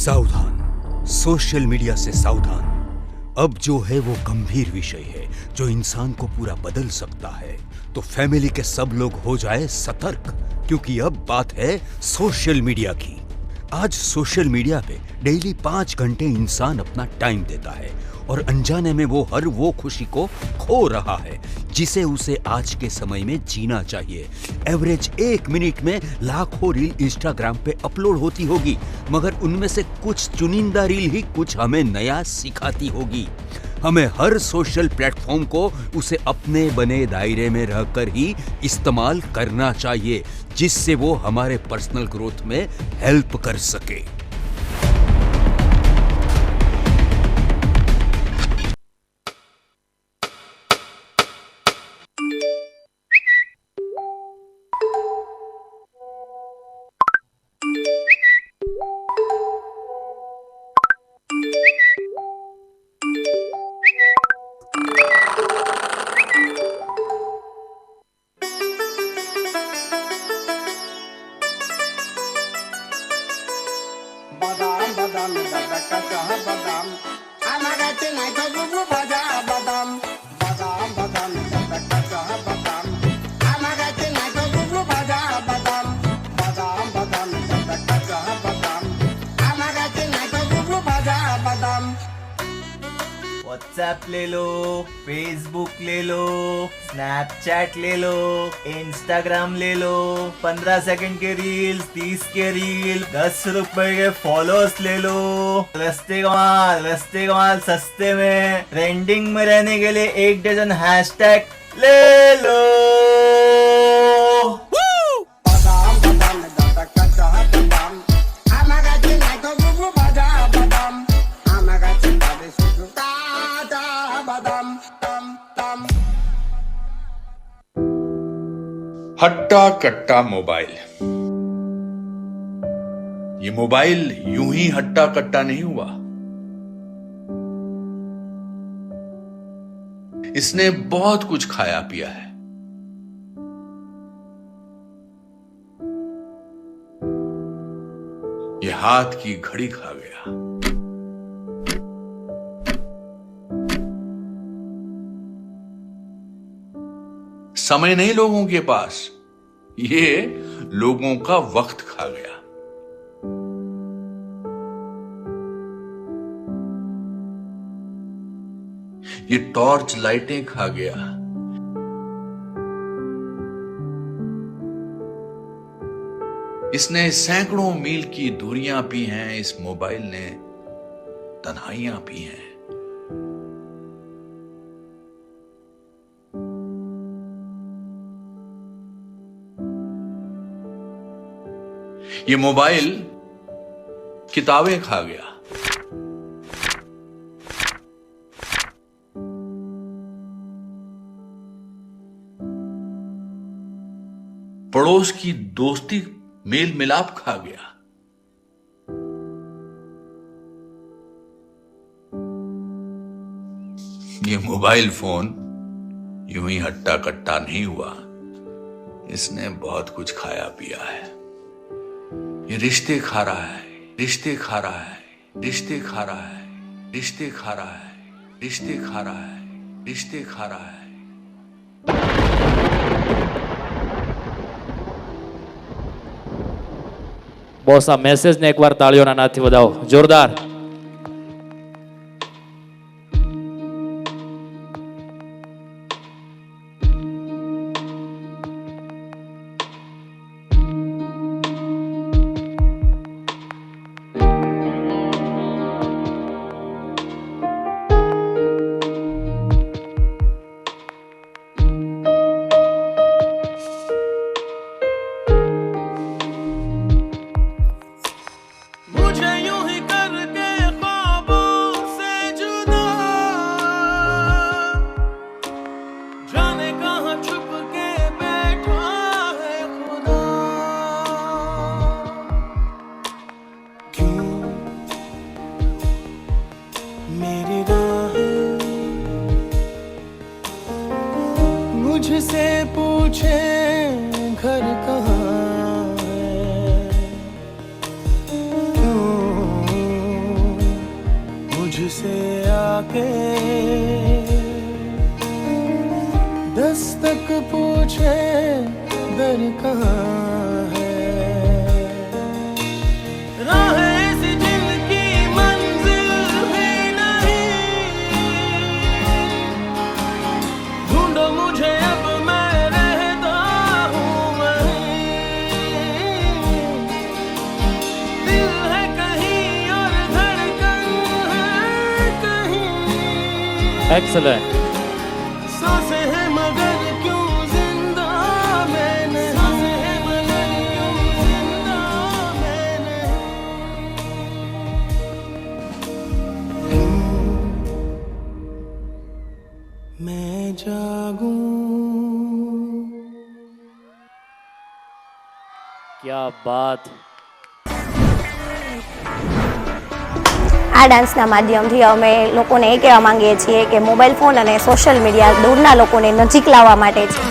सावधान, social media से सावधान। अब जो है वो गंभीर विषय है जो इंसान को पूरा बदल सकता है। तो फैमिली के सब लोग हो जाए सतर्क, क्योंकि अब बात है सोशल मीडिया की। आज सोशल मीडिया पे डेली 5 घंटे इंसान अपना टाइम देता है और अनजाने में वो हर वो खुशी को खो रहा है जिसे उसे आज के समय में जीना चाहिए। एवरेज 1 मिनट में लाखों रील इंस्टाग्राम पे अपलोड होती होगी, मगर उनमें से कुछ चुनिंदा रील ही कुछ हमें नया सिखाती होगी। हमें हर सोशल प्लेटफॉर्म को उसे अपने बने दायरे में रहकर ही इस्तेमाल करना चाहिए, जिससे वो हमारे पर्सनल ग्रोथ में हेल्प कर सके। Badam, badam, amagati na kagugu badam, badam, badam, badam, amagati na kagugu badam, badam, badam, amagati na kagugu badam. WhatsApp ले लो, फेसबुक ले लो, स्नैपचैट ले लो, इंस्टाग्राम ले लो, 15 सेकंड के रील्स, 30 के रील, 10 रुपए के फॉलोअर्स ले लो। रस्ते कमाल सस्ते में ट्रेंडिंग में रहने के लिए 1 डजन हैशटैग ले लो। हट्टा कट्टा मोबाइल। ये मोबाइल यूं ही हट्टा कट्टा नहीं हुआ। इसने बहुत कुछ खाया पिया है। ये हाथ की घड़ी खा गया। समय नहीं लोगों के पास, ये लोगों का वक्त खा गया। ये टॉर्च लाइटें खा गया। इसने सैकड़ों मील की दूरियां पी हैं, इस मोबाइल ने तन्हाइयां पी हैं। ये मोबाइल किताबें खा गया। पड़ोस की दोस्ती मेल मिलाप खा गया। ये मोबाइल फोन यूं ही हट्टा कट्टा नहीं हुआ। इसने बहुत कुछ खाया पिया है। ये रिश्ते खा रहा है, रिश्ते खा रहा है, रिश्ते खा रहा है, रिश्ते खा रहा है, रिश्ते खा रहा है, रिश्ते खा रहा है। બોસ, આ મેસેજને એકવાર તાળીઓના નાદથી વધાવો, જોરદાર. मुझे यूं ही करके तुझसे आके दस्तक पूछे दर कहाँ है, राह ऐसी जिनकी मंजिल भी नहीं, ढूंढो मुझे अब मैं रहता हूँ वहीं, दिल है कहीं और धड़कन है कहीं, એક્સલન્ટ. सांसें हैं मगर क्यों जिंदा मैं नहीं, सांसें हैं मगर क्यों जिंदा मैं नहीं, मैं जागूं. ક્યા બાત. આ ડાન્સના માધ્યમથી અમે લોકોને એ કહેવા માંગીએ છીએ કે મોબાઈલ ફોન અને સોશિયલ મીડિયા દૂરના લોકોને નજીક લાવવા માટે છે.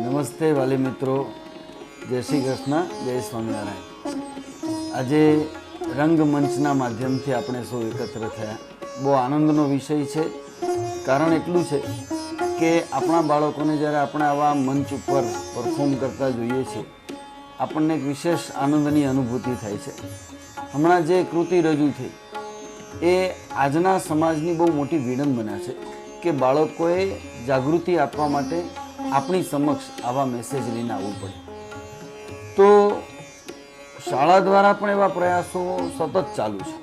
નમસ્તે વાલી મિત્રો, જય શ્રી કૃષ્ણ, જય સ્વામિનારાયણ. આજે રંગમંચના માધ્યમથી આપણે સૌ એકત્ર થયા. બહુ આનંદનો વિષય છે. કારણ એટલું છે કે આપણા બાળકોને જ્યારે આપણે આવા મંચ ઉપર પરફોર્મ કરતા જોઈએ છીએ, આપણને એક વિશેષ આનંદની અનુભૂતિ થાય છે. હમણાં જે કૃતિ રજૂ થઈ એ આજના સમાજની બહુ મોટી વિડંબના છે કે બાળકોએ જાગૃતિ આપવા માટે આપણી સમક્ષ આવા મેસેજ લઈને આવવું પડે. તો શાળા દ્વારા પણ એવા પ્રયાસો સતત ચાલુ છે.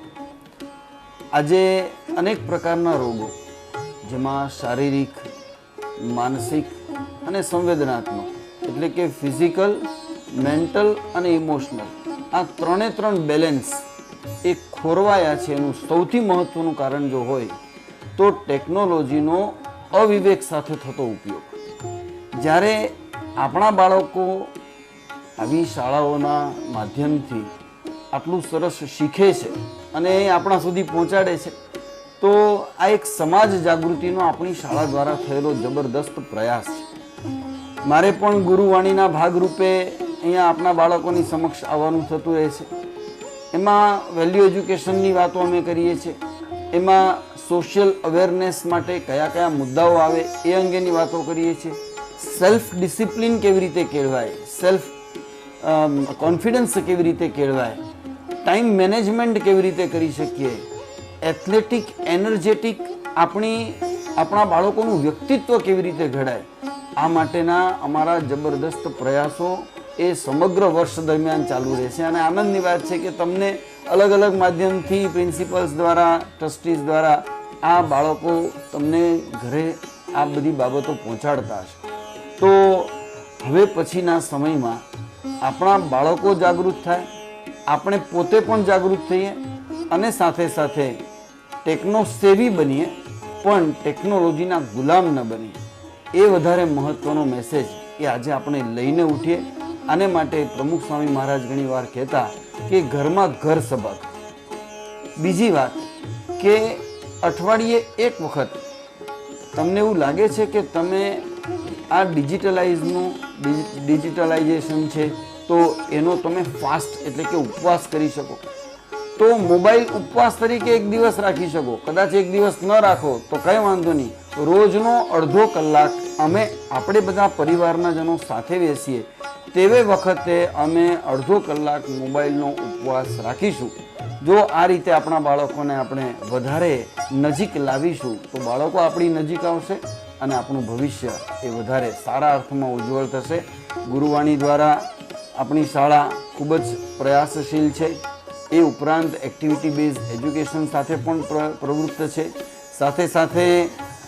આજે અનેક પ્રકારના રોગો, જેમાં શારીરિક, માનસિક અને સંવેદનાત્મક, એટલે કે ફિઝિકલ, મેન્ટલ અને ઇમોશનલ, આ ત્રણ બેલેન્સ એ ખોરવાયા છે. એનું સૌથી મહત્ત્વનું કારણ જો હોય તો ટેકનોલોજીનો અવિવેક સાથે થતો ઉપયોગ. જ્યારે આપણા બાળકો આવી શાળાઓના માધ્યમથી આટલું સરસ શીખે છે અને એ આપણા સુધી પહોંચાડે છે, તો આ એક સમાજ જાગૃતિનો આપણી શાળા દ્વારા થયેલો જબરદસ્ત પ્રયાસ છે. મારે પણ ગુરુવાણીના ભાગરૂપે અહીંયા આપણા બાળકોની સમક્ષ આવવાનું થતું રહે છે. એમાં વેલ્યુ એજ્યુકેશનની વાતો અમે કરીએ છીએ, એમાં સોશિયલ અવેરનેસ માટે કયા કયા મુદ્દાઓ આવે એ અંગેની વાતો કરીએ છીએ. સેલ્ફ ડિસિપ્લિન કેવી રીતે કેળવાય, સેલ્ફ કોન્ફિડન્સ કેવી રીતે કેળવાય, ટાઈમ મેનેજમેન્ટ કેવી રીતે કરી શકીએ, એથ્લેટિક, એનર્જેટિક આપણા બાળકોનું વ્યક્તિત્વ કેવી રીતે ઘડાય, આ માટેના અમારા જબરદસ્ત પ્રયાસો એ સમગ્ર વર્ષ દરમિયાન ચાલુ રહેશે. અને આનંદની વાત છે કે તમને અલગ અલગ માધ્યમથી પ્રિન્સિપલ્સ દ્વારા, ટ્રસ્ટીઝ દ્વારા આ બાળકો તમને ઘરે આ બધી બાબતો પહોંચાડતા હશે. તો હવે પછીના સમયમાં આપણા બાળકો જાગૃત થાય, આપણે પોતે પણ જાગૃત થઈએ અને સાથે સાથે ટેકનો સેવી બનીએ, પણ ટેકનોલોજીના ગુલામ ન બનીએ. એ વધારે મહત્ત્વનો મેસેજ એ આજે આપણે લઈને ઉઠીએ. આને માટે પ્રમુખ સ્વામી મહારાજ ઘણીવાર કહેતા કે ઘરમાં ઘર સભા. બીજી વાત કે અઠવાડિયે એક વખત તમને એવું લાગે છે કે તમે આ ડિજિટલાઇઝેશન છે તો એનો તમે ફાસ્ટ એટલે કે ઉપવાસ કરી શકો, તો મોબાઈલ ઉપવાસ તરીકે એક દિવસ રાખી શકો. કદાચ એક દિવસ ન રાખો તો કંઈ વાંધો નહીં, રોજનો અડધો કલાક આપણે બધા પરિવારના જનો સાથે બેસીએ, તેવે વખતે અમે અડધો કલાક મોબાઈલનો ઉપવાસ રાખીશું. જો આ રીતે આપણા બાળકોને આપણે વધારે નજીક લાવીશું તો બાળકો આપણી નજીક આવશે અને આપણું ભવિષ્ય એ વધારે સારા અર્થમાં ઉજ્જવળ થશે. ગુરુવાણી દ્વારા આપણી શાળા ખૂબ જ પ્રયાસશીલ છે. એ ઉપરાંત એક્ટિવિટી બેઝ એજ્યુકેશન સાથે પણ પ્રવૃત્ત છે. સાથે સાથે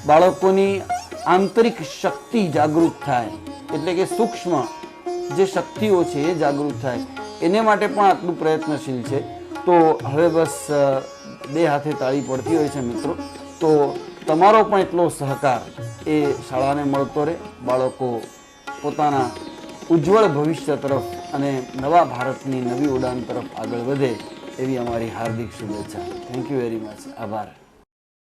બાળકોની આંતરિક શક્તિ જાગૃત થાય, એટલે કે સૂક્ષ્મ જે શક્તિઓ છે એ જાગૃત થાય, એને માટે પણ આટલું પ્રયત્નશીલ છે. તો હવે બસ બે હાથે તાળી પડતી હોય છે મિત્રો. તો તમારો પણ એટલો સહકાર એ શાળાને મળતો રહે. બાળકો પોતાના ઉજ્જવળ ભવિષ્ય તરફ અને નવા ભારતની નવી ઉડાન તરફ આગળ વધે એવી અમારી હાર્દિક શુભેચ્છા. Thank you very much. આભાર.